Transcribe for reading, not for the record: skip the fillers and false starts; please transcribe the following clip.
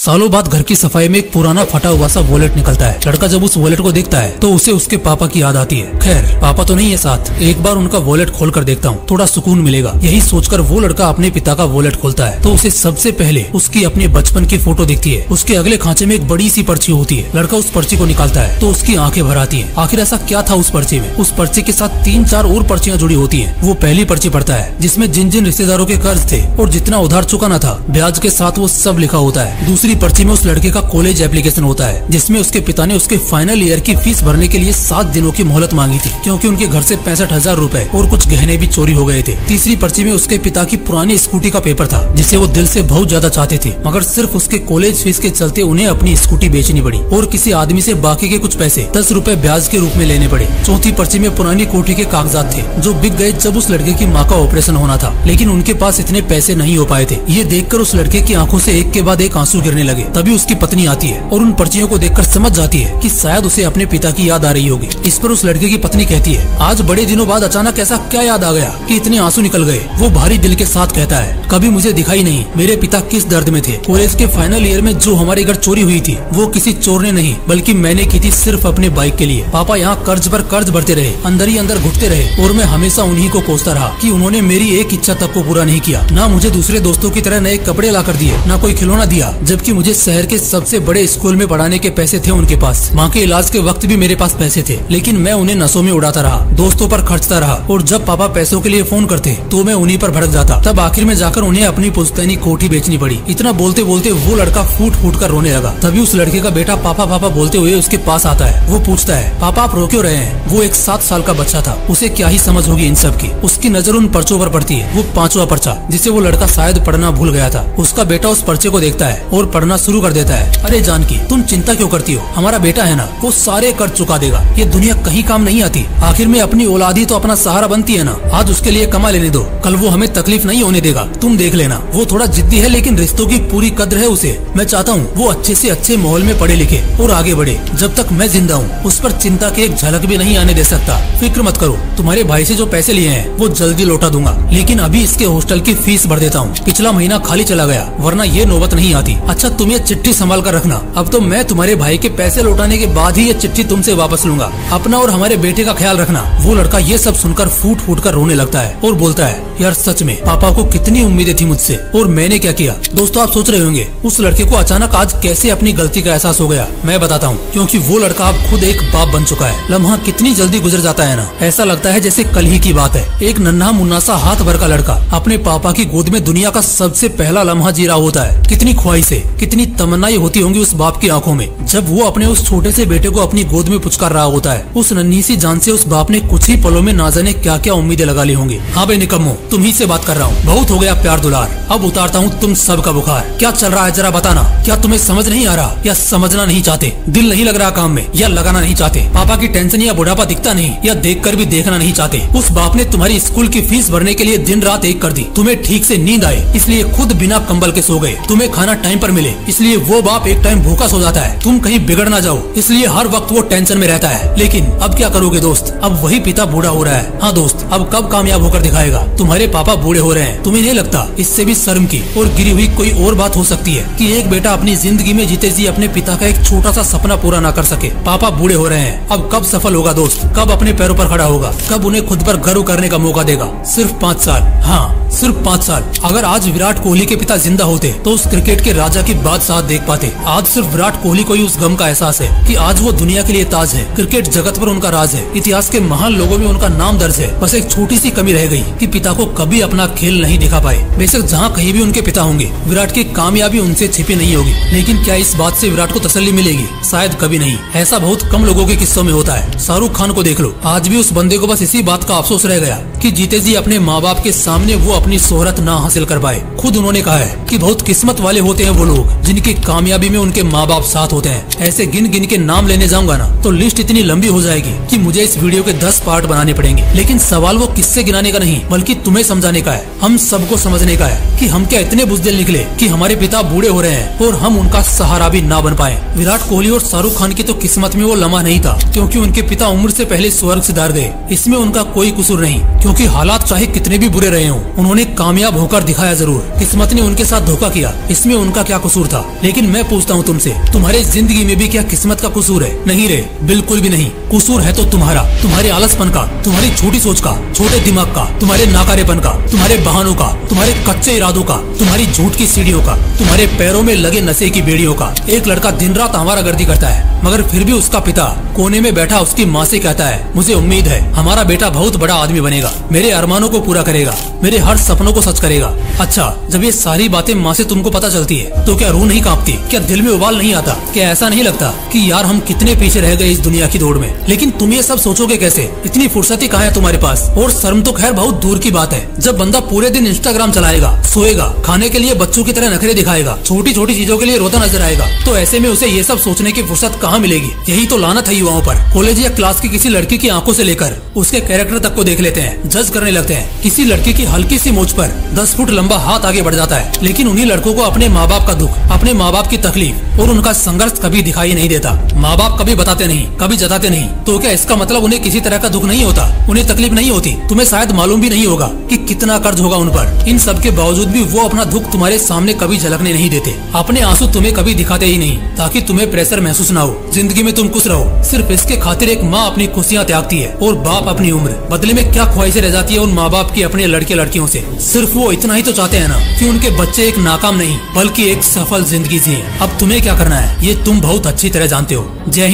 सालों बाद घर की सफाई में एक पुराना फटा हुआ सा वॉलेट निकलता है। लड़का जब उस वॉलेट को देखता है तो उसे उसके पापा की याद आती है। खैर पापा तो नहीं है साथ, एक बार उनका वॉलेट खोल कर देखता हूँ, थोड़ा सुकून मिलेगा। यही सोचकर वो लड़का अपने पिता का वॉलेट खोलता है तो उसे सबसे पहले उसकी अपने बचपन की फोटो दिखती है। उसके अगले खांचे में एक बड़ी सी पर्ची होती है। लड़का उस पर्ची को निकालता है तो उसकी आंखें भर आती है। आखिर ऐसा क्या था उस पर्ची में? उस पर्ची के साथ 3-4 और पर्चियां जुड़ी होती है। वो पहली पर्ची पढ़ता है जिसमें जिन जिन रिश्तेदारों के कर्ज थे और जितना उधार चुकाना था ब्याज के साथ वो सब लिखा होता है। दूसरी पर्ची में उस लड़के का कॉलेज एप्लीकेशन होता है जिसमें उसके पिता ने उसके फाइनल ईयर की फीस भरने के लिए 7 दिनों की मोहलत मांगी थी क्योंकि उनके घर से 65,000 रुपए और कुछ गहने भी चोरी हो गए थे। तीसरी पर्ची में उसके पिता की पुरानी स्कूटी का पेपर था जिसे वो दिल से बहुत ज्यादा चाहते थे, मगर सिर्फ उसके कॉलेज फीस के चलते उन्हें अपनी स्कूटी बेचनी पड़ी और किसी आदमी से बाकी के कुछ पैसे 10 रुपए ब्याज के रूप में लेने पड़े। चौथी पर्ची में पुरानी कोठी के कागजात थे जो बिक गए जब उस लड़के की माँ का ऑपरेशन होना था, लेकिन उनके पास इतने पैसे नहीं हो पाए थे। ये देखकर उस लड़के की आंखों से एक के बाद एक आंसू गिरने लगे। तभी उसकी पत्नी आती है और उन पर्चियों को देखकर समझ जाती है कि शायद उसे अपने पिता की याद आ रही होगी। इस पर उस लड़के की पत्नी कहती है, आज बड़े दिनों बाद अचानक ऐसा क्या याद आ गया कि इतने आंसू निकल गए? वो भारी दिल के साथ कहता है, कभी मुझे दिखाई नहीं मेरे पिता किस दर्द में थे। कॉलेज के फाइनल ईयर में जो हमारे घर चोरी हुई थी वो किसी चोर ने नहीं बल्कि मैंने की थी, सिर्फ अपने बाइक के लिए। पापा यहाँ कर्ज पर कर्ज भरते रहे, अंदर ही अंदर घुटते रहे और मैं हमेशा उन्हीं को कोसता रहा कि उन्होंने मेरी एक इच्छा तक को पूरा नहीं किया। ना मुझे दूसरे दोस्तों की तरह नए कपड़े ला कर दिए, ना कोई खिलौना दिया, जबकि मुझे शहर के सबसे बड़े स्कूल में पढ़ाने के पैसे थे उनके पास। माँ के इलाज के वक्त भी मेरे पास पैसे थे, लेकिन मैं उन्हें नशों में उड़ाता रहा, दोस्तों पर खर्चता रहा और जब पापा पैसों के लिए फोन करते तो मैं उन्हीं पर भड़क जाता। तब आखिर में जाकर उन्हें अपनी पुश्तैनी कोठी बेचनी पड़ी। इतना बोलते बोलते वो लड़का फूट फूट कर रोने लगा। तभी उस लड़के का बेटा पापा पापा बोलते हुए उसके पास आता है। वो पूछता है, पापा आप रो क्यों रहे हैं? वो एक 7 साल का बच्चा था, उसे क्या ही समझ होगी इन सब की। उसकी नजर उन पर्चों पर पड़ती है, वो 5वां पर्चा जिसे वो लड़का शायद पढ़ना भूल गया था। उसका बेटा उस पर्चे को देखता है और पढ़ना शुरू कर देता है। अरे जानकी, तुम चिंता क्यों करती हो? हमारा बेटा है ना, वो सारे कर्ज चुका देगा। ये दुनिया कहीं काम नहीं आती, आखिर में अपनी औलाद ही तो अपना सहारा बनती है ना। आज उसके लिए कमा लेने दो, कल वो हमें तकलीफ नहीं होने देगा, तुम देख लेना। वो थोड़ा जिद्दी है लेकिन रिश्तों की पूरी कद्र है उसे। मैं चाहता हूँ वो अच्छे से अच्छे माहौल में पढ़े लिखे और आगे बढ़े। जब तक मैं जिंदा हूँ उस पर चिंता की एक झलक भी नहीं आने दे सकता। फिक्र मत करो, तुम्हारे भाई से जो पैसे लिए हैं वो जल्दी लौटा दूंगा, लेकिन अभी इसके हॉस्टल की फीस भर देता हूँ। पिछला महीना खाली चला गया, वरना ये नौबत नहीं आती। अच्छा तुम ये चिट्ठी संभाल कर रखना, अब तो मैं तुम्हारे भाई के पैसे लौटाने के बाद ही ये चिट्ठी तुमसे वापस लूंगा। अपना और हमारे बेटे का ख्याल रखना। वो लड़का ये सब सुनकर फूट फूट कर रोने लगता है और बोलता है, यार सच में पापा को कितनी उम्मीदें थी मुझसे और मैंने क्या किया। दोस्तों आप सोच रहे होंगे उस लड़के को अचानक आज कैसे अपनी गलती का एहसास हो गया। मैं बताता हूँ, क्योंकि वो लड़का अब खुद एक बाप बन चुका है। लम्हा कितनी जल्दी गुजर जाता है ना, ऐसा लगता है जैसे कल ही की बात है। एक नन्हा मुन्ना सा हाथ भर का लड़का अपने पापा की गोद में दुनिया का सबसे पहला लम्हा जी रहा होता है। कितनी ख्वाहिशें, कितनी तमन्नाएं होती होंगी उस बाप की आंखों में जब वो अपने उस छोटे से बेटे को अपनी गोद में पुचकार रहा होता है। उस नन्ही सी जान से उस बाप ने कुछ ही पलों में ना जाने क्या क्या उम्मीदें लगा ली होंगी। हाँ भाई निकम्मो, तुम ही से बात कर रहा हूँ। बहुत हो गया प्यार दुलार, अब उतारता हूँ तुम सब का बुखार। क्या चल रहा है जरा बताना? क्या तुम्हें समझ नहीं आ रहा या समझना नहीं चाहते? दिल नहीं लग रहा काम में या लगाना नहीं चाहते? पापा की टेंशन या बुढ़ापा दिखता नहीं या देख कर भी देखना नहीं चाहते? उस बाप ने तुम्हारी स्कूल की फीस भरने के लिए दिन रात एक कर दी। तुम्हें ठीक से नींद आए इसलिए खुद बिना कंबल के सो गए। तुम्हें खाना टाइम पर मिले इसलिए वो बाप एक टाइम भूखा सो जाता है। तुम कहीं बिगड़ ना जाओ इसलिए हर वक्त वो टेंशन में रहता है। लेकिन अब क्या करोगे दोस्त, अब वही पिता बूढ़ा हो रहा है। हाँ दोस्त, अब कब कामयाब होकर दिखाएगा? तुम्हारे पापा बूढ़े हो रहे हैं, तुम्हें नहीं लगता इससे भी शर्म की और गिरी हुई कोई और बात हो सकती है कि एक बेटा अपनी जिंदगी में जीते जी अपने पिता का एक छोटा सा सपना पूरा ना कर सके? पापा बूढ़े हो रहे हैं, अब कब सफल होगा दोस्त? कब अपने पैरों पर खड़ा होगा? कब उन्हें खुद पर गर्व करने का मौका देगा? सिर्फ 5 साल, हाँ सिर्फ 5 साल। अगर आज विराट कोहली के पिता जिंदा होते तो उस क्रिकेट के राजा की बादशाह देख पाते। आज सिर्फ विराट कोहली को ही उस गम का एहसास है कि आज वो दुनिया के लिए ताज है, क्रिकेट जगत पर उनका राज है, इतिहास के महान लोगों में उनका नाम दर्ज है। बस एक छोटी सी कमी रह गई कि पिता को कभी अपना खेल नहीं दिखा पाए। बेशक जहाँ कहीं भी उनके पिता होंगे विराट की कामयाबी उनसे छिपी नहीं होगी, लेकिन क्या इस बात से विराट को तसल्ली मिलेगी? शायद कभी नहीं। ऐसा बहुत कम लोगों के किस्सों में होता है। शाहरुख खान को देख लो, आज भी उस बंदे को बस इसी बात का अफसोस रह गया कि जीते जी अपने माँ बाप के सामने वो अपनी शोहरत ना हासिल कर पाए। खुद उन्होंने कहा है कि बहुत किस्मत वाले होते हैं वो लोग जिनकी कामयाबी में उनके माँ बाप साथ होते हैं। ऐसे गिन गिन के नाम लेने जाऊंगा ना तो लिस्ट इतनी लंबी हो जाएगी कि मुझे इस वीडियो के 10 पार्ट बनाने पड़ेंगे। लेकिन सवाल वो किससे गिनाने का नहीं बल्कि तुम्हें समझाने का है, हम सबको समझने का है कि हम क्या इतने बुज़दिल निकले कि हमारे पिता बूढ़े हो रहे हैं और हम उनका सहारा भी ना बन पाए। विराट कोहली और शाहरुख खान की तो किस्मत में वो लम्हा नहीं था क्योंकि उनके पिता उम्र से पहले स्वर्ग सिधार गए। इसमें उनका कोई कसूर नहीं, क्योंकि हालात चाहे कितने भी बुरे रहे हों उन्होंने कामयाब होकर दिखाया जरूर, किस्मत ने उनके साथ धोखा किया, इसमें उनका क्या कसूर था। लेकिन मैं पूछता हूँ तुमसे, तुम्हारे जिंदगी में भी क्या किस्मत का कसूर है? नहीं रे, बिल्कुल भी नहीं। कसूर है तो तुम्हारा, तुम्हारे आलसपन का, तुम्हारी छोटी सोच का, छोटे दिमाग का, तुम्हारे नाकारेपन का, तुम्हारे बहानों का, तुम्हारे कच्चे इरादों का, तुम्हारी झूठ की सीढ़ियों का, तुम्हारे पैरों में लगे नशे की बेड़ियों का। एक लड़का दिन रात आवारागर्दी करता है, मगर फिर भी उसका पिता कोने में बैठा उसकी माँ से कहता है, मुझे उम्मीद है हमारा बेटा बहुत बड़ा आदमी बनेगा, मेरे अरमानों को पूरा करेगा, मेरे हर सपनों को सच करेगा। अच्छा, जब ये सारी बातें माँ से तुमको पता चलती है तो क्या रूह नहीं कांपती? क्या दिल में उबाल नहीं आता? क्या ऐसा नहीं लगता कि यार हम कितने पीछे रह गए इस दुनिया की दौड़ में? लेकिन तुम ये सब सोचोगे कैसे? इतनी फुर्सती कहाँ है तुम्हारे पास? और शर्म तो खैर बहुत दूर की बात है। जब बंदा पूरे दिन इंस्टाग्राम चलाएगा, सोएगा, खाने के लिए बच्चों की तरह नखरे दिखाएगा, छोटी छोटी चीजों के लिए रोता नजर आएगा, तो ऐसे में उसे ये सब सोचने की फुर्सत कहाँ मिलेगी? यही तो लानत है युवाओं पर। कॉलेज या क्लास की किसी लड़की की आंखों से लेकर उसके कैरेक्टर तक को देख लेते हैं, जज करने लगते हैं। किसी लड़की की हल्की सी मोच पर 10 फुट लंबा हाथ आगे बढ़ जाता है, लेकिन उन्हीं लड़कों को अपने माँ बाप का दुख, अपने माँ बाप की तकलीफ और उनका संघर्ष कभी दिखाई नहीं देता। माँ बाप कभी बताते नहीं, कभी जताते नहीं, तो क्या इसका मतलब उन्हें किसी तरह का दुख नहीं होता? उन्हें तकलीफ नहीं होती? तुम्हें शायद मालूम भी नहीं होगा कि कितना कर्ज होगा उन पर। इन सब के बावजूद भी वो अपना दुख तुम्हारे सामने कभी झलकने नहीं देते, अपने आंसू तुम्हें कभी दिखाते ही नहीं, ताकि तुम्हें प्रेशर महसूस न हो, जिंदगी में तुम खुश रहो। सिर्फ इसके खातिर एक माँ अपनी खुशियाँ त्यागती है और बाप अपनी उम्र। बदले में क्या ख्वाहिशें रह जाती है उन माँ बाप की अपने लड़के लड़कियों से? सिर्फ वो इतना ही तो चाहते हैं ना कि उनके बच्चे एक नाकाम नहीं बल्कि एक सफल जिंदगी जिए। अब तुम्हें क्या करना है ये तुम बहुत अच्छी तरह जानते हो। जय हिंद।